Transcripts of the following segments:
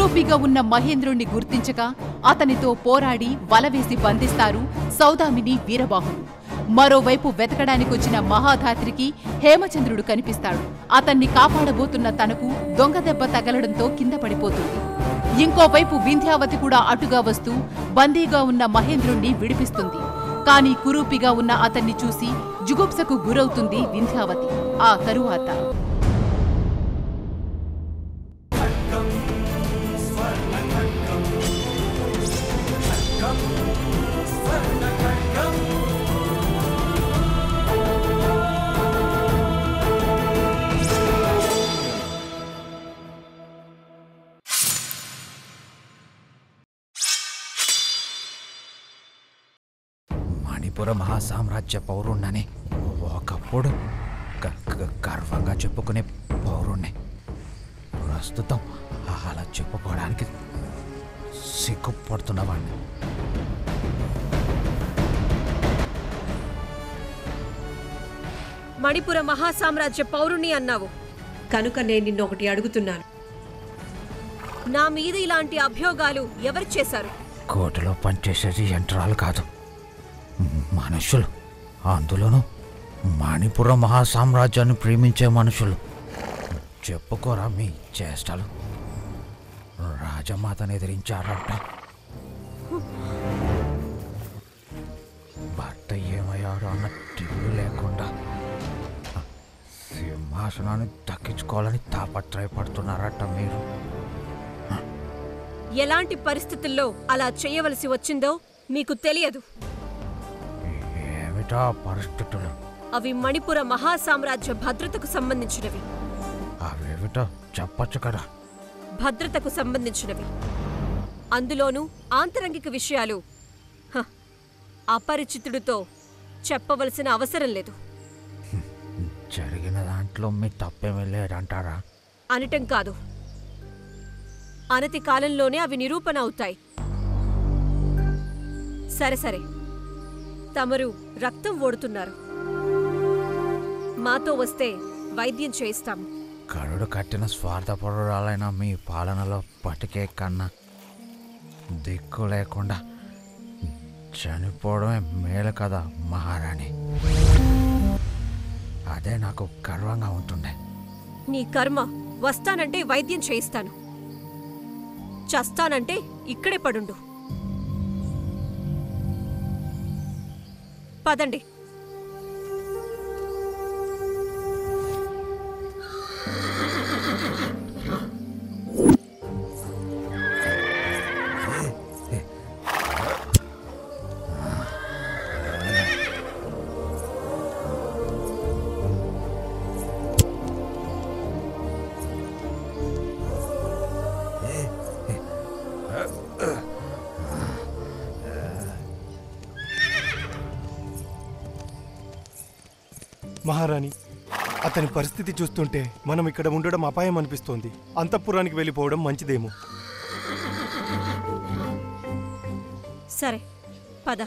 కురూపిగా ఉన్న మహేంద్రుణ్ణి గుర్తించక అతనితో పోరాడి వలవేసి బంధిస్తారు సౌదామిని వీరబాహులు. మరోవైపు వెతకడానికొచ్చిన మహాధాత్రికి హేమచంద్రుడు కనిపిస్తాడు. అతన్ని కాపాడబోతున్న తనకు దొంగదెబ్బ తగలడంతో కింద పడిపోతుంది. ఇంకోవైపు వింధ్యావతి కూడా అటుగా వస్తూ బందీగా ఉన్న మహేంద్రుణ్ణి విడిపిస్తుంది. కాని కురూపిగా ఉన్న అతన్ని చూసి జుగుప్సకు గురవుతుంది వింధ్యావతి. ఆ తరువాత మణిపుర మహాసామ్రాజ్య పౌరుణ్ణని ఒకప్పుడు గర్వంగా చెప్పుకునే పౌరుణ్ణి ప్రస్తుతం అలా చెప్పుకోవడానికి సిగ్గుపడుతున్నవాణ్ణి. మణిపుర మహాసామ్రాజ్య పౌరుణ్ణి అన్నావు కనుక నేను నిన్నొకటి అడుగుతున్నాను. నా మీద ఇలాంటి అభియోగాలు ఎవరు చేశారు? కోటలో పనిచేసేది యంత్రాలు కాదు, మనుషులు. అందులోనూ మణిపుర మహాసామ్రాజ్యాన్ని ప్రేమించే మనుషులు. చెప్పుకోరా మీ చేష్టలు. రాజమాతను ఎదిరించారంట. భర్త ఏమయ్యాడు అన్న టిల్లు లేకుండా సింహాసనాన్ని దక్కించుకోవాలని తాపత్రయపడుతున్నారట మీరు. ఎలాంటి పరిస్థితుల్లో అలా చేయవలసి వచ్చిందో మీకు తెలియదు. ఏమిటా పరిస్థితులు? అవి మణిపుర మహాసామ్రాజ్య భద్రతకు సంబంధించినవి. అవేమిటో చెప్పచ్చు కదా. భద్రతకు సంబంధించినవి, అందులోనూ ఆంతరంగిక విషయాలు అపరిచితుడితో చెప్పవలసిన అవసరం లేదు. జరిగిన దాంట్లో మీ తప్పేమీ లేదంటారా? అనటం కాదు, అనతి కాలంలోనే అవి నిరూపణ అవుతాయి. సరే సరే, తమరు రక్తం ఓడుతున్నారు. మాతో వస్తే వైద్యం చేయిస్తాము. కరుడు కట్టిన స్వార్థపరురాలైన మీ పాలనలో బతికే కన్నా దిక్కు లేకుండా చనిపోవడమే మేలు కదా మహారాణి. అదే నాకు గర్వంగా ఉంటుండే. నీ కర్మ. వస్తానంటే వైద్యం చేయిస్తాను, చస్తానంటే ఇక్కడే పడుండు. పదండి. మహారాణి, అతని పరిస్థితి చూస్తుంటే మనం ఇక్కడ ఉండడం అపాయం అనిపిస్తోంది. అంతఃపురానికి వెళ్ళిపోవడం మంచిదేమో. సరే పద.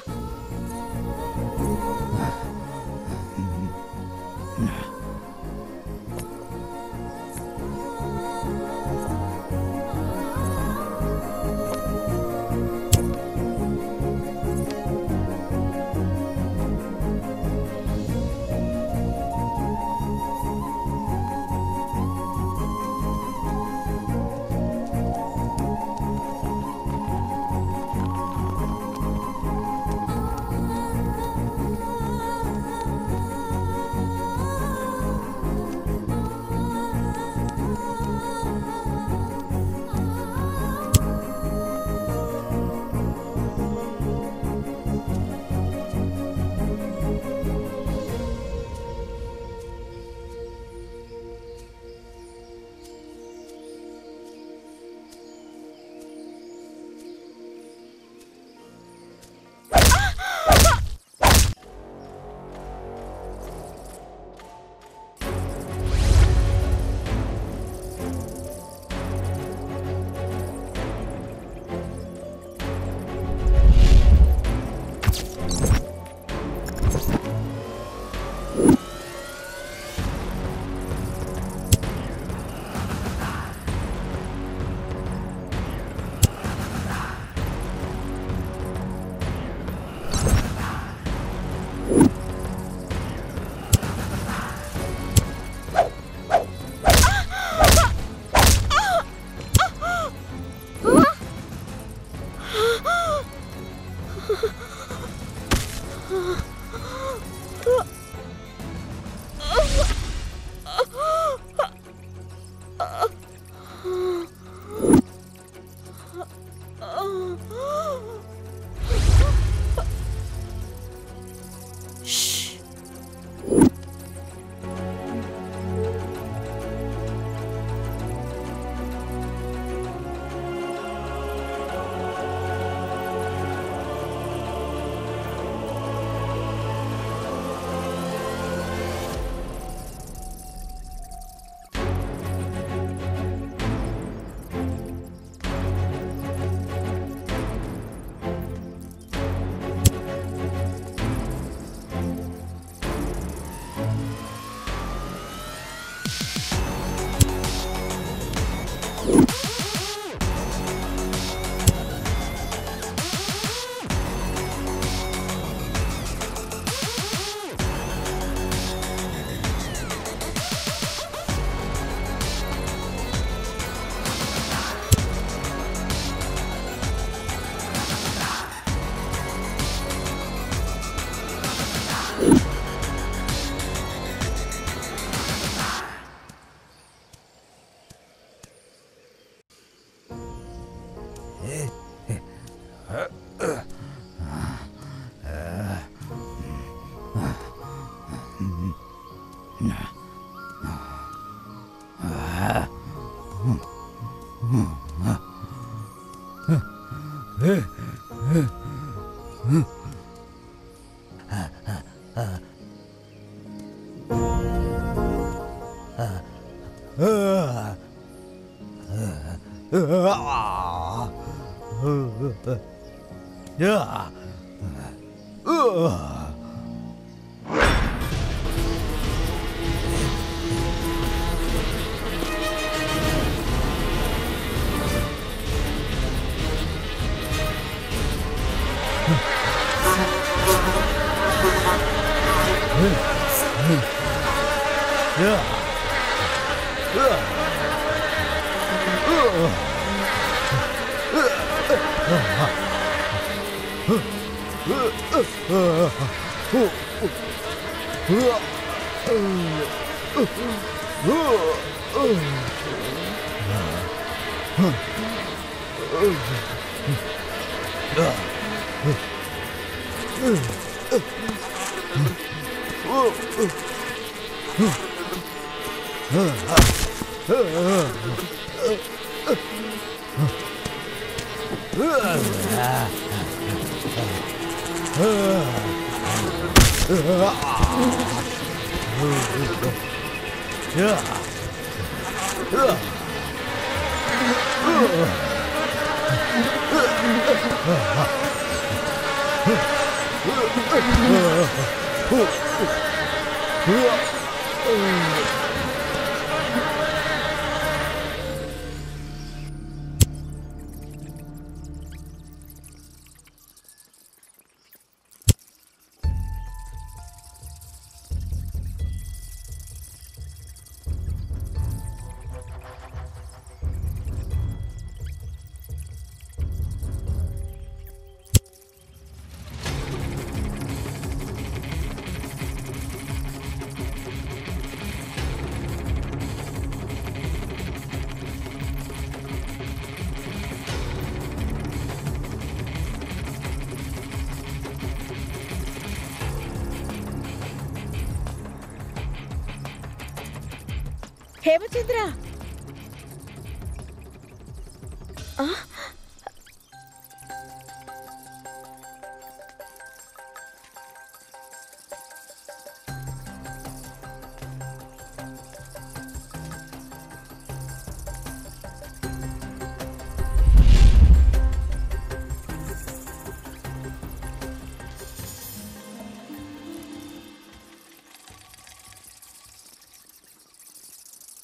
హేమచంద్ర,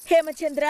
హేమచంద్ర,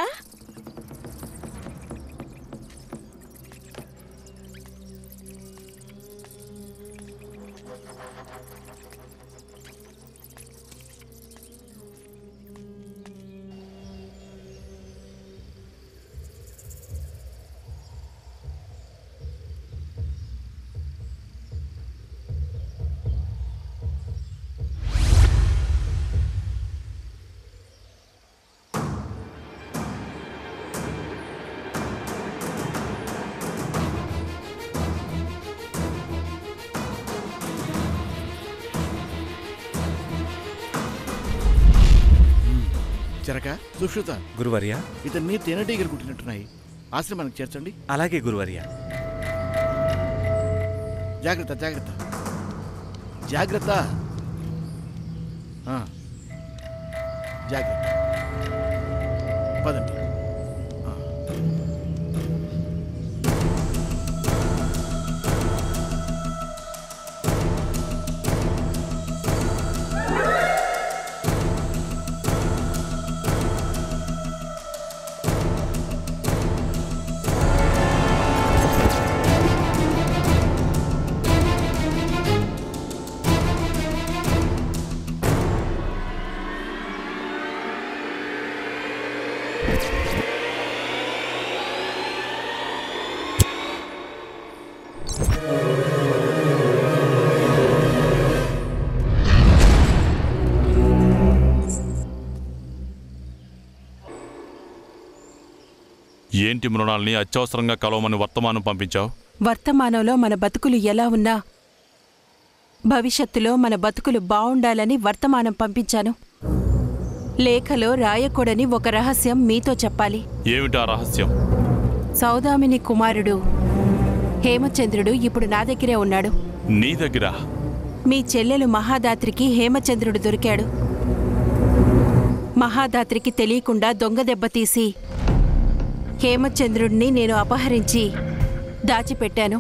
చరక, సుశ్రుత, గురువర్య, ఇతన్ని తేనెటీగలు కుట్టినట్టున్నాయి. ఆశ్రమానికి చేర్చండి. అలాగే గురువర్య. జాగ్రత్త, జాగ్రత్త, జాగ్రత్త, జాగ్రత్త. పదండి. ఏంటి మృణాల్ని అత్యవసరంగా కలవమని వర్తమానం పంపించావు? వర్తమానంలో మన బతుకులు ఎలా ఉన్నా భవిష్యత్తులో మన బతుకులు బావుండాలని వర్తమానం పంపించాను. లేఖలో రాయకూడని ఒక రహస్యం మీతో చెప్పాలి. ఏమిటా రహస్యం? సౌదామిని కుమారుడు హేమచంద్రుడు ఇప్పుడు నా దగ్గరే ఉన్నాడు. నీ దగ్గర? మీ చెల్లెలు మహాదాత్రికి హేమచంద్రుడు దొరికాడు. మహాదాత్రికి తెలియకుండా దొంగ దెబ్బతీసి హేమచంద్రుడిని నేను అపహరించి దాచిపెట్టాను.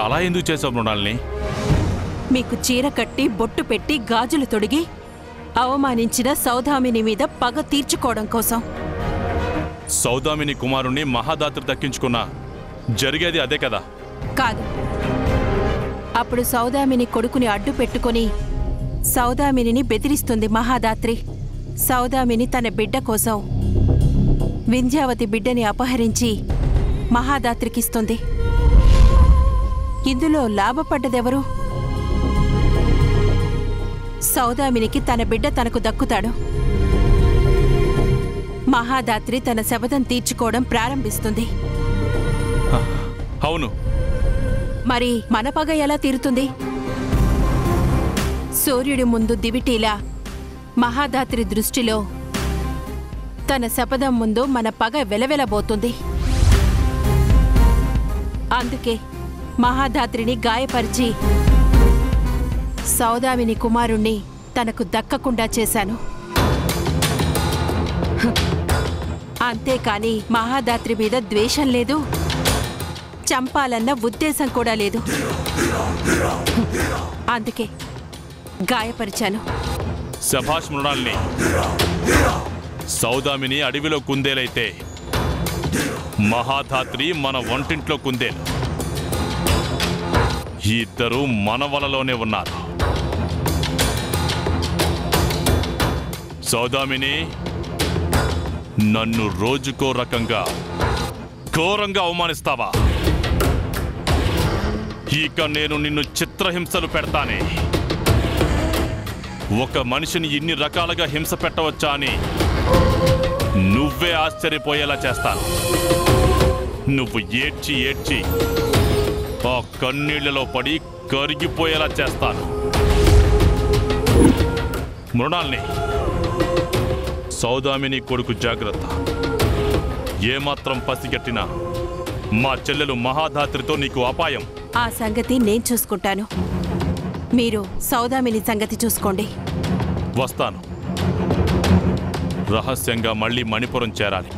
అలా ఎందుకు చేసావు మృణాల్ని? మీకు చీర కట్టి బొట్టు పెట్టి గాజులు తొడిగి అవమానించిన సౌదామిని మీద పగ తీర్చుకోవడం కోసం. సౌదామిని కుమారుణ్ణి మహాదాత్రి దక్కించుకున్నా జరిగేది అదే కదా? కాదు, అప్పుడు సౌదామిని కొడుకుని అడ్డు పెట్టుకుని సౌదామిని బెదిరిస్తుంది మహాదాత్రి. సౌదామిని తన బిడ్డ కోసం వింధ్యావతి బిడ్డని అపహరించి మహాదాత్రికిస్తుంది. ఇందులో లాభపడ్డదెవరు? సౌదామినికి తన బిడ్డ తనకు దక్కుతాడు. మహాదాత్రి తన శపథం తీర్చుకోవడం ప్రారంభిస్తుంది. అవును. మరి మన పగ ఎలా తీరుతుంది? సూర్యుడి ముందు దివిటీలా మహాదాత్రి దృష్టిలో తన శపథం ముందు మన పగ వెలవెలబోతుంది. అందుకే మహాదాత్రిని గాయపరిచి సౌదామిని కుమారుణ్ణి తనకు దక్కకుండా చేశాను. అంతేకాని మహాదాత్రి మీద ద్వేషం లేదు, చంపాలన్న ఉద్దేశం కూడా లేదు. అందుకే గాయపరిచాను. శభాష్ మృణాల్ని. సౌదామిని అడవిలో కుందేలైతే మహాధాత్రి మన వంటింట్లో కుందేలు. ఇద్దరూ మన వలలోనే ఉన్నారు. సౌదామిని, నన్ను రోజుకో రకంగా ఘోరంగా అవమానిస్తావా? ఇక నేను నిన్ను చిత్రహింసలు పెడతానే. ఒక మనిషిని ఇన్ని రకాలుగా హింస పెట్టవచ్చా అని నువ్వే ఆశ్చర్యపోయేలా చేస్తాను. నువ్వు ఏడ్చి ఏడ్చి ఆ కన్నీళ్లలో పడి కరిగిపోయేలా చేస్తాను. మృణాల్ని, సౌదామిని కొడుకు జాగ్రత్త. ఏమాత్రం పసిగట్టినా మా చెల్లెలు మహాధాత్రితో నీకు అపాయం. ఆ సంగతి నేను చూసుకుంటాను. మీరు సౌదామిని సంగతి చూసుకోండి. వస్తాను. రహస్యంగా మళ్ళీ మణిపురం చేరాలి.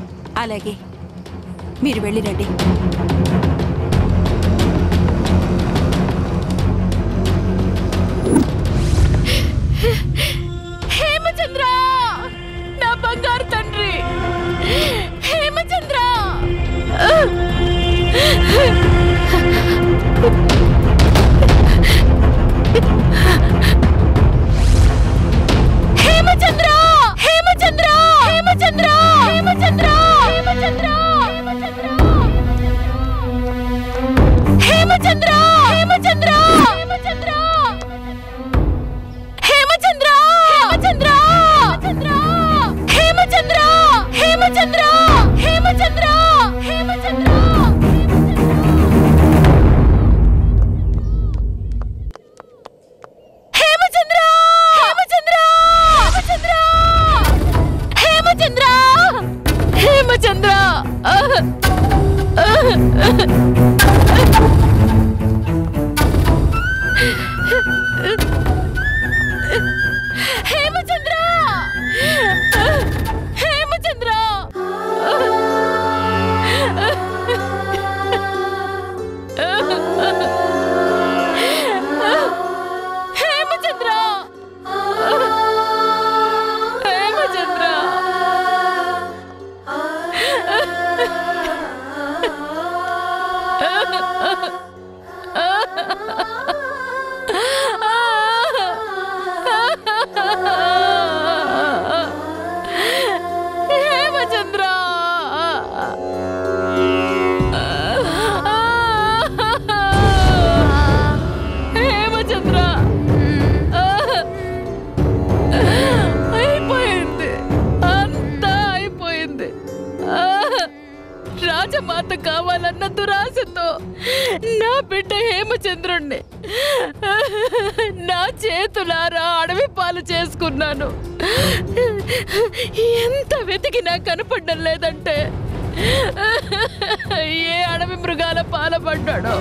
అలాగే, మీరు వెళ్ళిరండి. హేమచంద్ర, నా బంగారు తండ్రి హేమచంద్ర. హేమచంద్ర, హేమచంద్ర, హేమచంద్ర, హేమచంద్ర, హేమచంద్ర, హేమచంద్ర, హేమచంద్ర, హేమచంద్ర, హేమచంద్ర, హేమచంద్ర, హేమచంద్ర, హేమచంద్ర, హేమచంద్ర, హేమచంద్ర. హేమచంద్ర, హేమచంద్ర, హేమచంద్ర, హేమచంద్ర, హేమచంద్ర. హేమచంద్ర, హేమచంద్ర. అయిపోయింది, అంతా అయిపోయింది. రాజమాత కావాలన్న దురాశతో నా బిడ్డ హేమచంద్రుణ్ణి నా చేతులారా అడవి పాలు చేసుకున్నాను. ఎంత వెతికినా కనపడడం లేదంటే ఏ అడవి మృగాల పాలపడ్డాడో.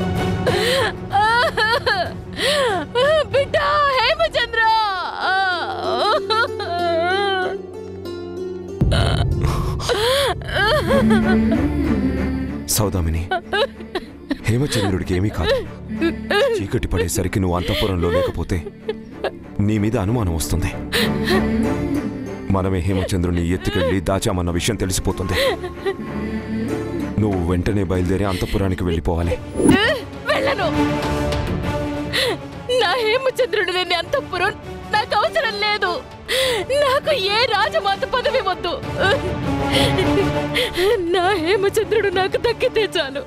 బిడ్డ హేమచంద్ర, సౌదామిని, హేమచంద్రుడికి ఏమీ కాదు. చీకటి పడేసరికి నువ్వు అంతఃపురంలో లేకపోతే నీ మీద అనుమానం వస్తుంది. మనమే హేమచంద్రుడిని ఎత్తుకెళ్ళి దాచామన్న విషయం తెలిసిపోతుంది. నువ్వు వెంటనే బయలుదేరి అంతఃపురానికి వెళ్ళిపోవాలి. వెళ్ళను. నా హేమచంద్రుడు లేని అంతఃపురం నాకు అవసరం లేదు. నాకు ఏ రాజమాత పదవి వద్దు. నా హేమచంద్రుడు నాకు దక్కితే చాలు.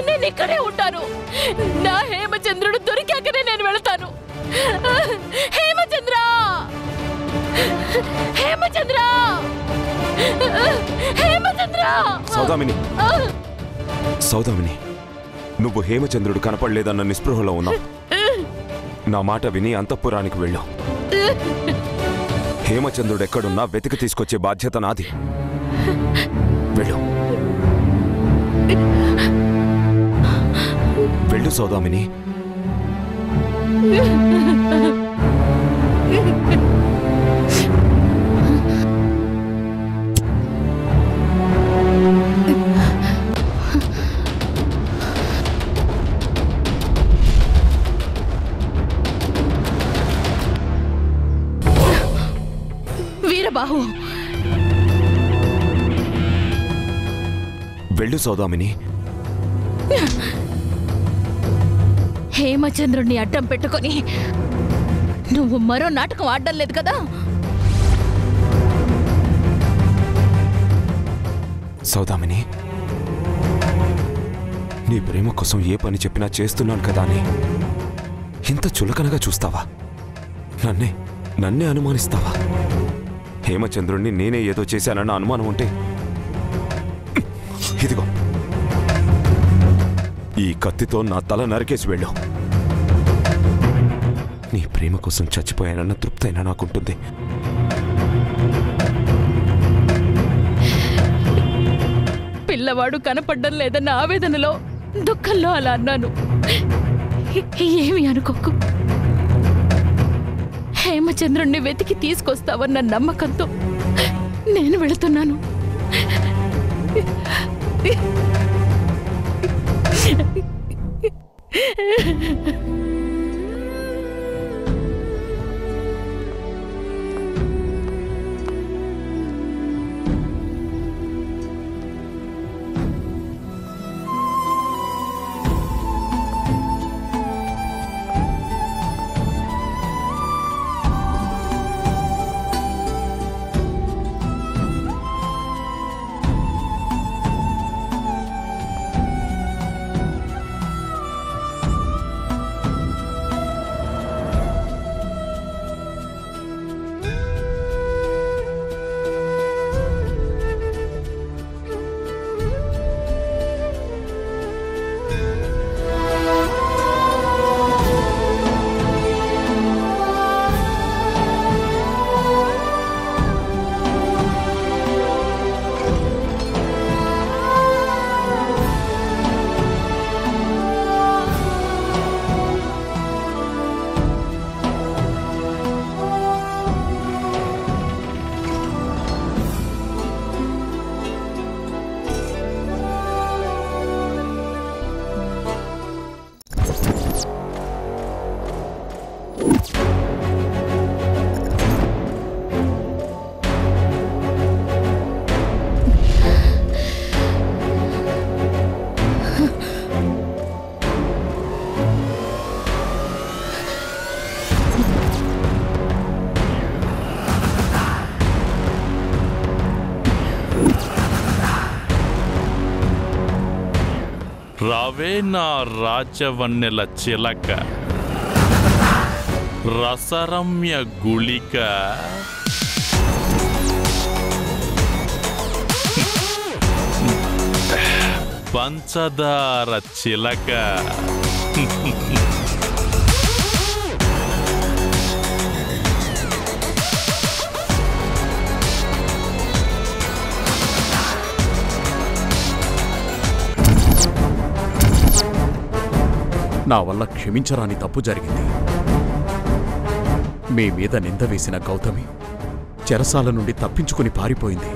నేను ఇక్కడే ఉంటాను. నా హేమచంద్రుడు దొరికాకనే నేను వెళతాను. హేమచంద్ర, హేమచంద్ర, హేమచంద్ర. సౌదామిని, సౌదామిని, నువ్వు హేమచంద్రుడు కనపడలేదన్న నిస్పృహలో ఉన్నావు. నా మాట విని అంతఃపురానికి వెళ్ళు. హేమచంద్రుడు ఎక్కడున్నా వెతికి తీసుకొచ్చే బాధ్యత నాది. వెళ్ళు, వెళ్ళు సౌదామిని. వీరబాహు, వెళ్ళు సౌదామిని. హేమచంద్రుణ్ణి అడ్డం పెట్టుకొని నువ్వు మరో నాటకం ఆడడం లేదు కదా? సౌదామిని, నీ ప్రేమ కోసం ఏ పని చెప్పినా చేస్తున్నాను కదా అని ఇంత చులకనగా చూస్తావా? నన్నే అనుమానిస్తావా? హేమచంద్రుణ్ణి నేనే ఏదో చేశానన్న అనుమానం ఉంటే ఇదిగో ఈ కత్తితో నా తల నరికేసి వెళ్ళు. నీ ప్రేమ కోసం చచ్చిపోయానన్న తృప్తైనా నాకుంటుంది. పిల్లవాడు కనపడ్డం లేదన్న ఆవేదనలో, దుఃఖంలో అలా అన్నాను. ఏమి అనుకోకు. హేమచంద్రుణ్ణి వెతికి తీసుకొస్తావన్న నమ్మకంతో నేను వెళుతున్నాను. రావే నా రాజవన్నెల చిలక, రసరమ్య గుళిక, పంచదార చిలక. నా వల్ల క్షమించరాని తప్పు జరిగింది. మీ మీద నింద వేసిన గౌతమి చెరసాల నుండి తప్పించుకుని పారిపోయింది.